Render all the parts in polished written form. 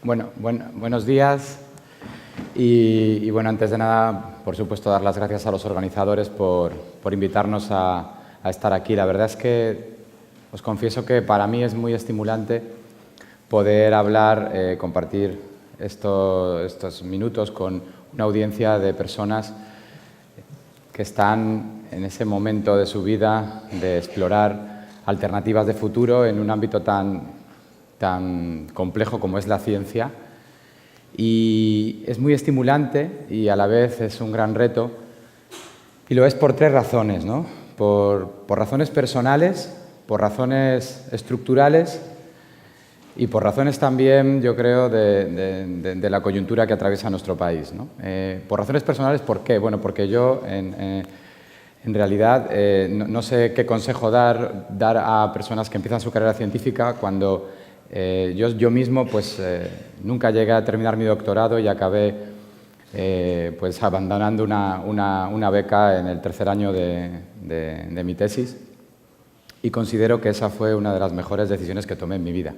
Buenos días y bueno, antes de nada, por supuesto, dar las gracias a los organizadores por invitarnos a estar aquí. La verdad es que os confieso que para mí es muy estimulante poder hablar, compartir estos minutos con una audiencia de personas que están en ese momento de su vida de explorar alternativas de futuro en un ámbito tan complejo como es la ciencia. Y es muy estimulante y a la vez es un gran reto, y lo es por tres razones, ¿no? Por razones personales, por razones estructurales y por razones también, yo creo, de la coyuntura que atraviesa nuestro país, ¿no? Por razones personales, ¿por qué? Bueno, porque yo en realidad no sé qué consejo dar a personas que empiezan su carrera científica cuando yo mismo pues nunca llegué a terminar mi doctorado y acabé pues abandonando una beca en el tercer año de mi tesis, y considero que esa fue una de las mejores decisiones que tomé en mi vida.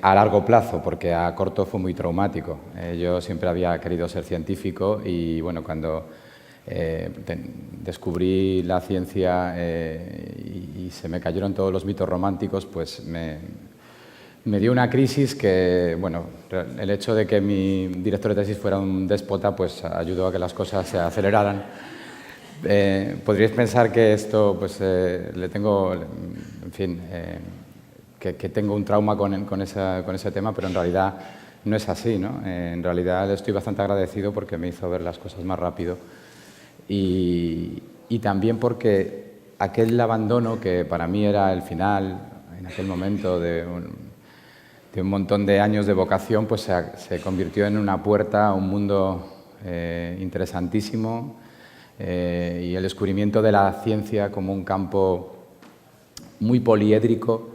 A largo plazo, porque a corto fue muy traumático. Yo siempre había querido ser científico y bueno, cuando descubrí la ciencia y se me cayeron todos los mitos románticos, pues me dio una crisis que, bueno, el hecho de que mi director de tesis fuera un déspota, pues ayudó a que las cosas se aceleraran. Podríais pensar que esto, pues le tengo, en fin, que tengo un trauma con ese tema, pero en realidad no es así, ¿no? En realidad estoy bastante agradecido porque me hizo ver las cosas más rápido y también porque aquel abandono que para mí era el final, en aquel momento de un montón de años de vocación, pues se convirtió en una puerta a un mundo interesantísimo, y el descubrimiento de la ciencia como un campo muy poliédrico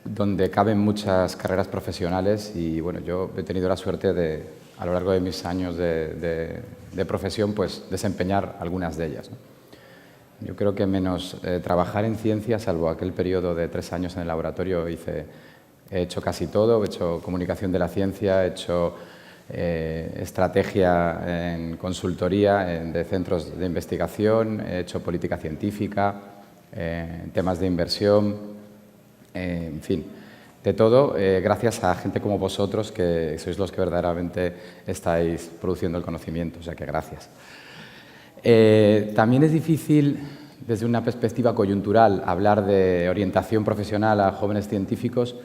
donde caben muchas carreras profesionales. Y bueno, yo he tenido la suerte de, a lo largo de mis años de profesión, pues desempeñar algunas de ellas, ¿no? Yo creo que menos trabajar en ciencia, salvo aquel periodo de 3 años en el laboratorio, he hecho casi todo. He hecho comunicación de la ciencia, he hecho estrategia en consultoría de centros de investigación, he hecho política científica, temas de inversión, en fin, de todo, gracias a gente como vosotros, que sois los que verdaderamente estáis produciendo el conocimiento, o sea que gracias. También es difícil, desde una perspectiva coyuntural, hablar de orientación profesional a jóvenes científicos,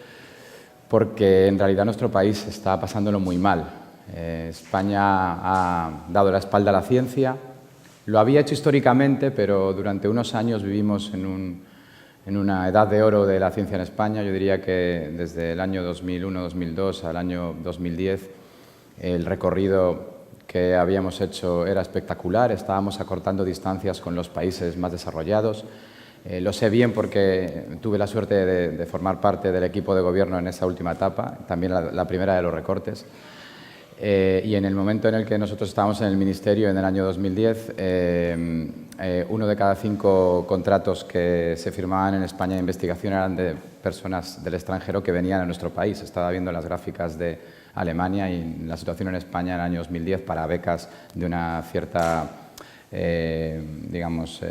porque en realidad nuestro país está pasándolo muy mal. España ha dado la espalda a la ciencia, lo había hecho históricamente, pero durante unos años vivimos en una edad de oro de la ciencia en España. Yo diría que desde el año 2001-2002 al año 2010 el recorrido que habíamos hecho era espectacular, estábamos acortando distancias con los países más desarrollados. Lo sé bien porque tuve la suerte de formar parte del equipo de gobierno en esa última etapa, también la primera de los recortes. Y en el momento en el que nosotros estábamos en el Ministerio, en el año 2010, 1 de cada 5 contratos que se firmaban en España de investigación eran de personas del extranjero que venían a nuestro país. Estaba viendo las gráficas de Alemania y la situación en España en el año 2010 para becas de una cierta, digamos,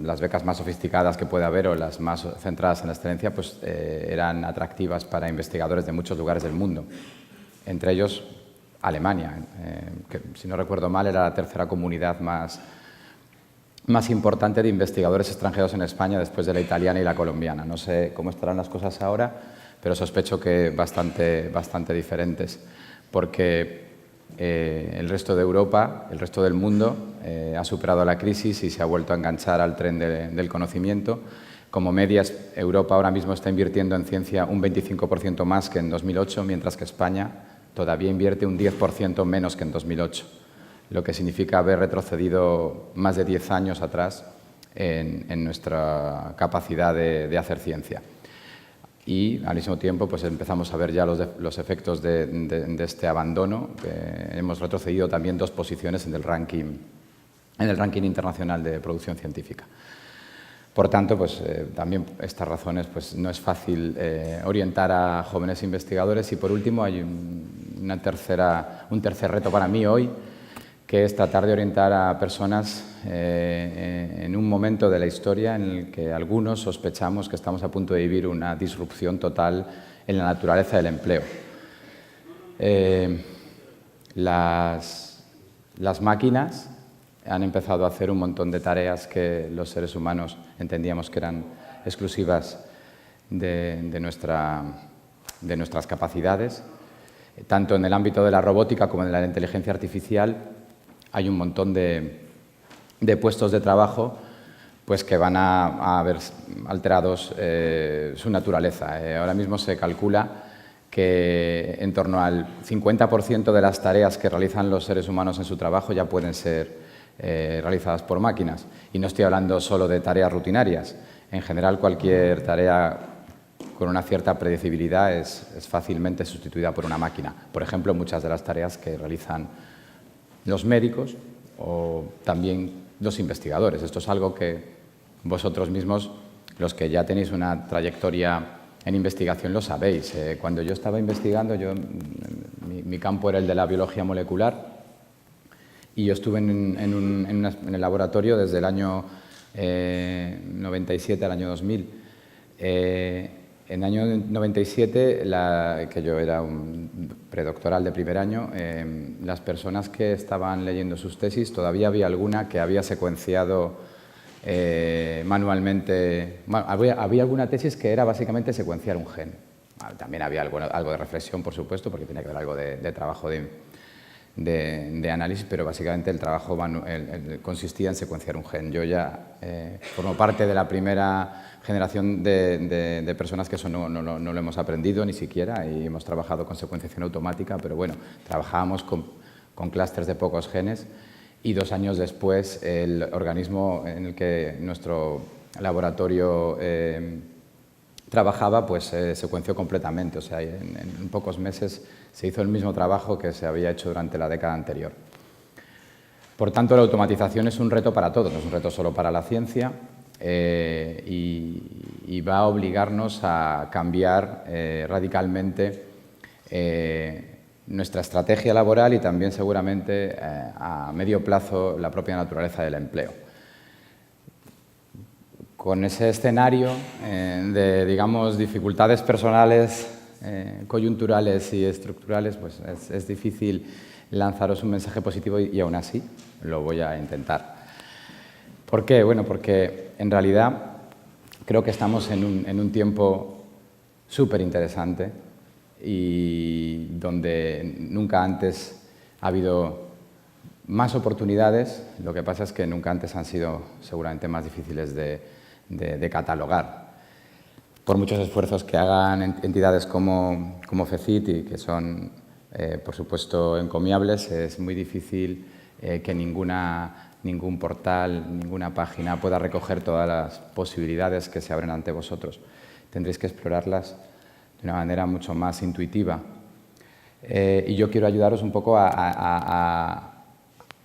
las becas más sofisticadas que puede haber o las más centradas en la excelencia, pues eran atractivas para investigadores de muchos lugares del mundo, entre ellos Alemania, que si no recuerdo mal era la tercera comunidad más importante de investigadores extranjeros en España, después de la italiana y la colombiana. No sé cómo estarán las cosas ahora, pero sospecho que bastante diferentes, porque el resto de Europa, el resto del mundo, ha superado la crisis y se ha vuelto a enganchar al tren del conocimiento. Como medias, Europa ahora mismo está invirtiendo en ciencia un 25% más que en 2008, mientras que España todavía invierte un 10% menos que en 2008, lo que significa haber retrocedido más de 10 años atrás en nuestra capacidad de hacer ciencia. Y al mismo tiempo pues empezamos a ver ya los efectos de este abandono. Hemos retrocedido también 2 posiciones en el ranking internacional de producción científica. Por tanto, pues, también estas razones pues, no es fácil orientar a jóvenes investigadores. Y por último, hay un tercer reto para mí hoy, que es tratar de orientar a personas en un momento de la historia en el que algunos sospechamos que estamos a punto de vivir una disrupción total en la naturaleza del empleo. Las máquinas han empezado a hacer un montón de tareas que los seres humanos entendíamos que eran exclusivas de nuestras capacidades. Tanto en el ámbito de la robótica como en la inteligencia artificial hay un montón de puestos de trabajo pues, que van a ver alterados su naturaleza. Ahora mismo se calcula que en torno al 50% de las tareas que realizan los seres humanos en su trabajo ya pueden ser realizadas por máquinas. Y no estoy hablando solo de tareas rutinarias. En general, cualquier tarea con una cierta predecibilidad es fácilmente sustituida por una máquina. Por ejemplo, muchas de las tareas que realizan los médicos o también los investigadores. Esto es algo que vosotros mismos, los que ya tenéis una trayectoria en investigación, lo sabéis. Cuando yo estaba investigando, mi campo era el de la biología molecular y yo estuve en el laboratorio desde el año 97 al año 2000. En el año 97, que yo era un predoctoral de primer año, las personas que estaban leyendo sus tesis, todavía había alguna que había secuenciado manualmente. Había alguna tesis que era básicamente secuenciar un gen. También había algo de reflexión, por supuesto, porque tenía que haber algo de trabajo de análisis, pero básicamente el trabajo consistía en secuenciar un gen. Yo ya formo parte de la primera generación de personas que eso no lo hemos aprendido ni siquiera, y hemos trabajado con secuenciación automática, pero bueno, trabajábamos con clústeres de pocos genes, y 2 años después el organismo en el que nuestro laboratorio trabajaba pues secuenció completamente. O sea, en pocos meses se hizo el mismo trabajo que se había hecho durante la década anterior. Por tanto, la automatización es un reto para todos, no es un reto solo para la ciencia, y va a obligarnos a cambiar radicalmente nuestra estrategia laboral y también seguramente a medio plazo la propia naturaleza del empleo. Con ese escenario de, digamos, dificultades personales, coyunturales y estructurales, pues es difícil lanzaros un mensaje positivo y aún así lo voy a intentar. ¿Por qué? Bueno, porque en realidad creo que estamos en un tiempo súper interesante y donde nunca antes ha habido más oportunidades. Lo que pasa es que nunca antes han sido seguramente más difíciles de catalogar. Por muchos esfuerzos que hagan entidades como FECIT, y que son, por supuesto, encomiables, es muy difícil que ningún portal, ninguna página pueda recoger todas las posibilidades que se abren ante vosotros. Tendréis que explorarlas de una manera mucho más intuitiva. Y yo quiero ayudaros un poco a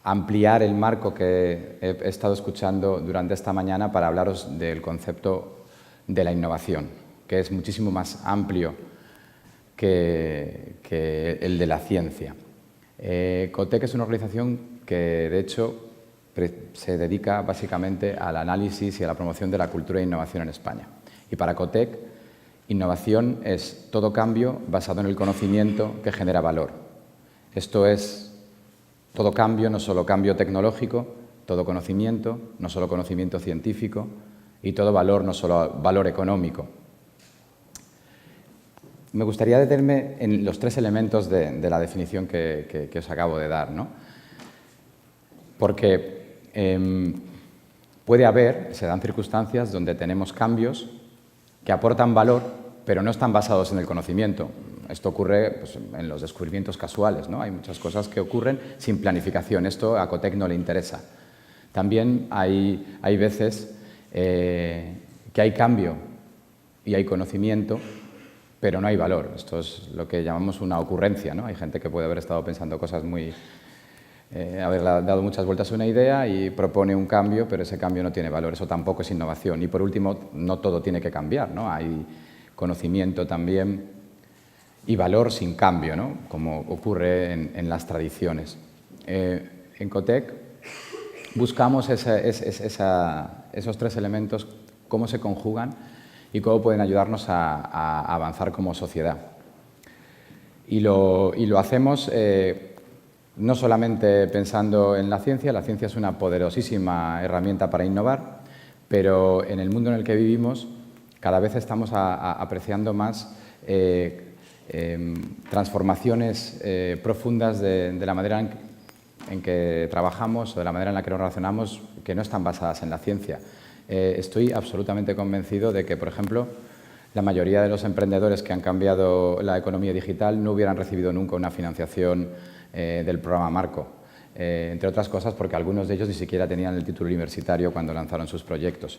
ampliar el marco que he estado escuchando durante esta mañana para hablaros del concepto de la innovación, que es muchísimo más amplio que el de la ciencia. COTEC es una organización que, de hecho, se dedica básicamente al análisis y a la promoción de la cultura de innovación en España. Y para COTEC, innovación es todo cambio basado en el conocimiento que genera valor. Esto es todo cambio, no solo cambio tecnológico, todo conocimiento, no solo conocimiento científico, y todo valor, no solo valor económico. Me gustaría detenerme en los 3 elementos de la definición que os acabo de dar, ¿no? Porque se dan circunstancias donde tenemos cambios que aportan valor, pero no están basados en el conocimiento. Esto ocurre pues, en los descubrimientos casuales, ¿no? Hay muchas cosas que ocurren sin planificación. Esto a COTEC no le interesa. También hay veces que hay cambio y hay conocimiento, pero no hay valor. Esto es lo que llamamos una ocurrencia, ¿no? Hay gente que puede haber estado pensando cosas muy haber dado muchas vueltas a una idea y propone un cambio, pero ese cambio no tiene valor, eso tampoco es innovación. Y por último, no todo tiene que cambiar, ¿no? Hay conocimiento también y valor sin cambio, ¿no? Como ocurre en las tradiciones. En Cotec buscamos esos tres elementos, cómo se conjugan y cómo pueden ayudarnos a avanzar como sociedad. Y lo hacemos no solamente pensando en la ciencia es una poderosísima herramienta para innovar, pero en el mundo en el que vivimos cada vez estamos apreciando más transformaciones profundas de la manera en que trabajamos o de la manera en la que nos relacionamos que no están basadas en la ciencia. Estoy absolutamente convencido de que, por ejemplo, la mayoría de los emprendedores que han cambiado la economía digital no hubieran recibido nunca una financiación del programa Marco, entre otras cosas porque algunos de ellos ni siquiera tenían el título universitario cuando lanzaron sus proyectos.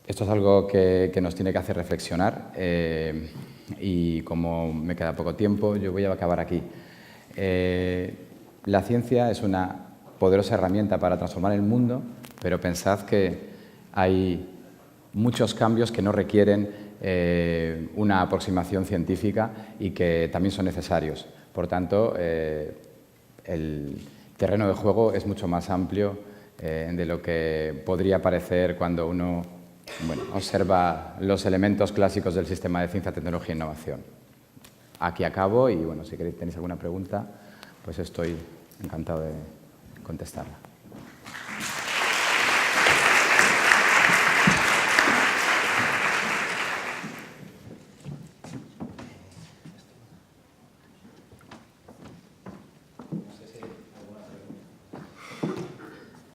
Esto es algo que nos tiene que hacer reflexionar y como me queda poco tiempo, yo voy a acabar aquí. La ciencia es una poderosa herramienta para transformar el mundo, pero pensad que hay muchos cambios que no requieren una aproximación científica y que también son necesarios. Por tanto, el terreno de juego es mucho más amplio de lo que podría parecer cuando uno observa los elementos clásicos del sistema de ciencia, tecnología e innovación. Aquí acabo y, bueno, si tenéis alguna pregunta, pues estoy encantado de contestarla.